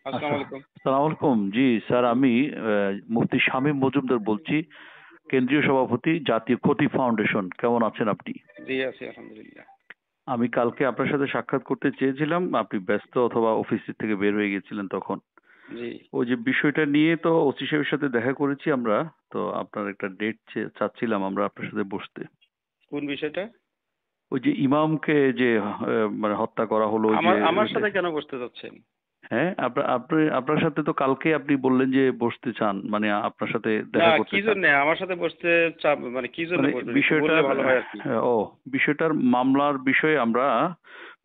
আসসালামু আলাইকুম। আসসালামু আলাইকুম। জি স্যার, আমি মুফতি শামীম মজুমদার বলছি, কেন্দ্রীয় সভাপতি, জাতীয় ক্ষতি ফাউন্ডেশন। কেমন আছেন আপনি? জি আছি আলহামদুলিল্লাহ। আমি কালকে আপনার সাথে সাক্ষাৎ করতে চেয়েছিলাম, আপনি ব্যস্ত অথবা অফিস থেকে বের হয়ে গেছিলেন তখন। জি। ওই যে বিষয়টা নিয়ে তো ওসি সাহেবের সাথে দেখা করেছি আমরা। তো আপনার একটা ডেট চাচ্ছিলাম আমরা আপনার সাথে বসতে। কোন বিষয়টা? ওই যে ইমামকে যে মানে হত্যা করা হলো, ওই যে আমার সাথে কেন বসতে যাচ্ছেন? হ্যাঁ, আপনার সাথে তো কালকে আপনি বললেন যে বসতে চান, মানে আপনার সাথে না, দেখা কি করতে চান। জন্য আমার সাথে বসতে মানে কি জন্য মানে বসবেন একটু বললে বিষয়টার ভালো হয় আর কি। ও বিষয়টার মামলার বিষয়ে আমরা,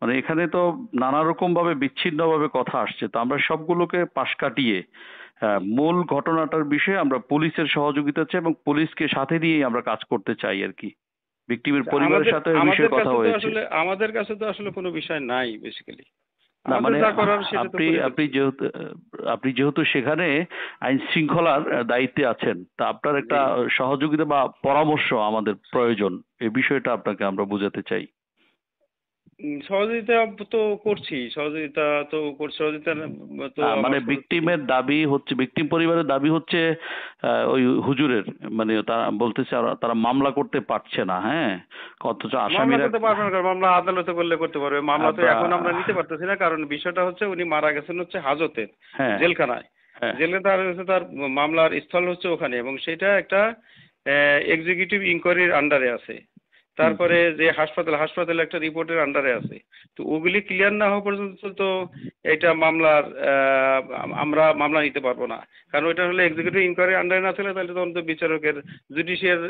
মানে এখানে তো নানা রকম ভাবে বিচ্ছিন্ন ভাবে কথা আসছে, তো আমরা সবগুলোকে পাশ কাটিয়ে মূল ঘটনাটার বিষয়ে আমরা পুলিশের সহযোগিতা চাই এবং পুলিশকে সাথে নিয়েই আমরা কাজ করতে চাই আর কি। ভিকটিমের পরিবারের আমাদের সাথে এই আমাদের বিষয়ে কথা কাছে তো হয়েছে। আসলে আমাদের কাছে তো আসলে কোনো বিষয় নাই বেসিক্যালি। না আমাদের মানে যা করার সেটা তো আপনি করে আপনি ফেলছি। যেহেতু সেখানে আইন শৃঙ্খলার দায়িত্বে আছেন, তা আপনার একটা জি। সহযোগিতা বা পরামর্শ আমাদের প্রয়োজন। এই বিষয়টা আপনাকে আমরা বোঝাতে চাই। সহযোগিতা তো করছি, সহযোগিতা তো না মানে আমার ভিকটিমের দাবি হচ্ছে, ভিকটিম পরিবারের দাবি হচ্ছে ওই হুজুরের, মানে তারা বলতেছে তারা মামলা করতে পারছে না। হ্যাঁ, অথচ মামলা আসামিরা করতে পারবে না, কারণ মামলা আদালতে করলে করতে পারবে। মামলা তো এখন আমরা নিতে পারতেছি না, কারণ বিষয়টা হচ্ছে উনি মারা গেছেন হচ্ছে হাজতে, হ্যাঁ জেলখানায়। হ্যাঁ জেলে তার মামলার স্থল হচ্ছে ওখানে, এবং সেটা একটা এক্সিকিউটিভ ইনকোয়ারির আন্ডারে আছে। হুম। তারপরে যে হাসপাতাল একটা রিপোর্টের আন্ডারে আছে। তো ওগুলি ক্লিয়ার না হওয়া পর্যন্ত তো এটা আমরা মামলা নিতে পারবো না, কারণ ওইটা হলে এক্সিকিউটিভ ইনকোয়ারির আন্ডারে না থাকলে তাহলে তখন তো বিচারকের জুডিশিয়াল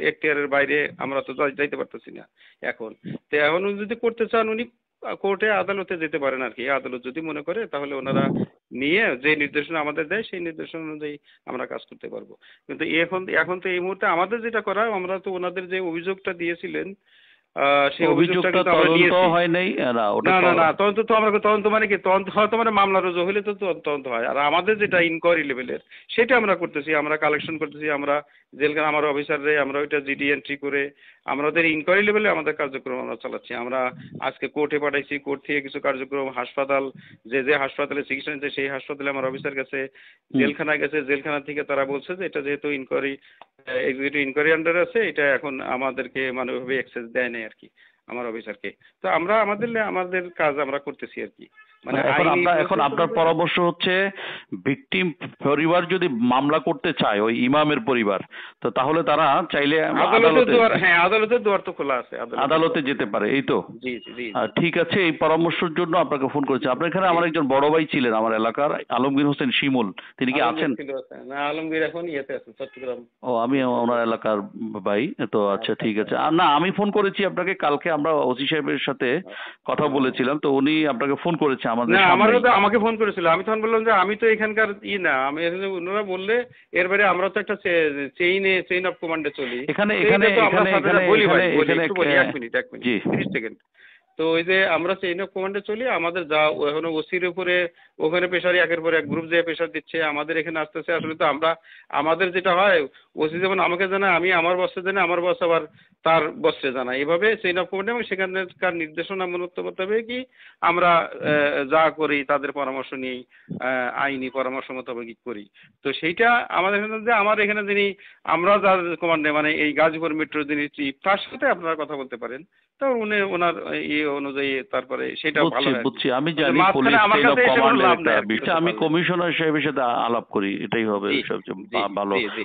এখতিয়ারের বাইরে আমরা তো যাইতে পারতেছি না এখন। তো এখন উনি যদি করতে চান, উনি কোর্টে আদালতে যেতে পারেন আর কি। আদালত যদি মনে করে তাহলে ওনারা নিয়ে যে নির্দেশনা আমাদের দেয় সেই নির্দেশনা অনুযায়ী আমরা কাজ করতে পারবো। কিন্তু এখন এখন তো এই মুহূর্তে আমাদের যেটা করা, আমরা তো ওনাদের যে অভিযোগটা দিয়েছিলেন, সেই অভিযোগটা অভিযোগটা কিন্তু আমরা তদন্ত নিয়েছি। হয় নাই। না ওটা না না না, তদন্ত মানে কি, তদন্ত হয় তো মানে মামলা রুজু হলে তো তদন্ত হয়। আর আমাদের যেটা ইনকোয়ারি লেভেলের সেটা আমরা করতেছি, আমরা কালেকশন করতেছি, আমরা জেলখানা আমার অফিসাররে আমরা ওইটা জিডি এন্ট্রি করে আমাদের ইনকোয়ারি লেভেলে আমাদের কার্যক্রম আমরা চালাচ্ছি। আমরা আজকে কোর্টে পাঠাইছি, কোর্ট থেকে কিছু কার্যক্রম হাসপাতাল, যে হাসপাতালে চিকিৎসা নিচ্ছে সেই হাসপাতালে আমার অফিসার গেছে, জেলখানায় গেছে, জেলখানা থেকে তারা বলছে যে এটা যেহেতু ইনকোয়ারি এক্সিকিউটিভ ইনকোয়ারি আন্ডারে আছে, এটা এখন আমাদেরকে মানে ওইভাবে অ্যাক্সেস দেয় নাই আর কি আমার অফিসারকে। তো আমরা আমাদের কাজ আমরা করতেছি আর কি, মানে আইনি এখন প্রসেস আপনার অনুযায়ী। পরামর্শ হচ্ছে, ভিকটিম পরিবার যদি মামলা করতে চায়, ওই ইমামের পরিবার, তো তাহলে তারা চাইলে আদালতের আদালতে দুয়ার, হ্যাঁ আদালতের দুয়ার তো খোলা আছে, আদালতের আদালতে দুয়ার। যেতে পারে, এই তো। জি জি জি জি। ঠিক আছে, এই পরামর্শের জন্য আপনাকে ফোন করেছি। আপনার এখানে জি। আমার একজন বড় ভাই ছিলেন আমার এলাকার, আলমগীর হোসেন শিমুল, তিনি কি আলমগীর আছেন? ছিল আছে না? আলমগীর এখন ইয়েতে আছে, চট্টগ্রাম। ও, আমি ওনার এলাকার ভাই। তো আচ্ছা আচ্ছা ঠিক আচ্ছা। আছে। আর না, আমি ফোন করেছি আপনাকে কালকে, আমরা ওসি সাহেবের সাথে কথা ও। বলেছিলাম, তো উনি আপনাকে ফোন করেছে না, আমাদের সামনেই। আমারও তো আমাকে ফোন করেছিল, আমি তখন বললাম যে আমি তো এখানকার না, আমি এখানে ওনারা বললে এর বাইরে আমরা তো একটা চেইন অফ কমান্ডে চলি। এখানে তো এখানে এইটা তো আমরা এখানে সাথে এখানে বলি ভাই, এখানে বলি এখানে একটু বলি, এক মিনিট জি 30 সেকেন্ড। তো ওই যে আমরা চেইন অফ কমান্ডে চলি, আমাদের যা এখনো ওসির উপরে ওখানে প্রেশারই একের পর এক গ্রুপ যে প্রেশার দিচ্ছে, আমাদের এখানে আসতেছে। আসলে তো আমাদের যেটা হয়, ওসি যেমন আমাকে জানায়, আমি আমার বসে জানাই, আমার বস আবার তার বসে জানায়, এভাবে চেইন অফ কমান্ড, এবং সেখানকার নির্দেশনা মোতাবেকই আমরা যা করি তাদের পরামর্শ নিয়েই আইনি পরামর্শ মোতাবেকই করি। তো সেইটা আমাদের এখানে যে আমার এখানে যিনি, আমরা যার কমান্ডে মানে এই গাজীপুর মেট্রো যিনি চিফ, তার সাথে আপনারা কথা বলতে পারেন। তো ওনার ইয়ে অনুযায়ী তারপরে সেটা ভালো বুঝছি হয় আর কি। বুঝছি, আমি কিন্তু জানি মাঝখানে পুলিশ আমার চেইন অফ কাছে এসে কোনো কমান্ডের লাভ একটা নেই আর কি, বিষয়। বুঝতে আমি পারলেন? কমিশনার সাহেবের সাথে আলাপ করি, এটাই হবে জি সবচেয়ে জি ভালো। জি জি।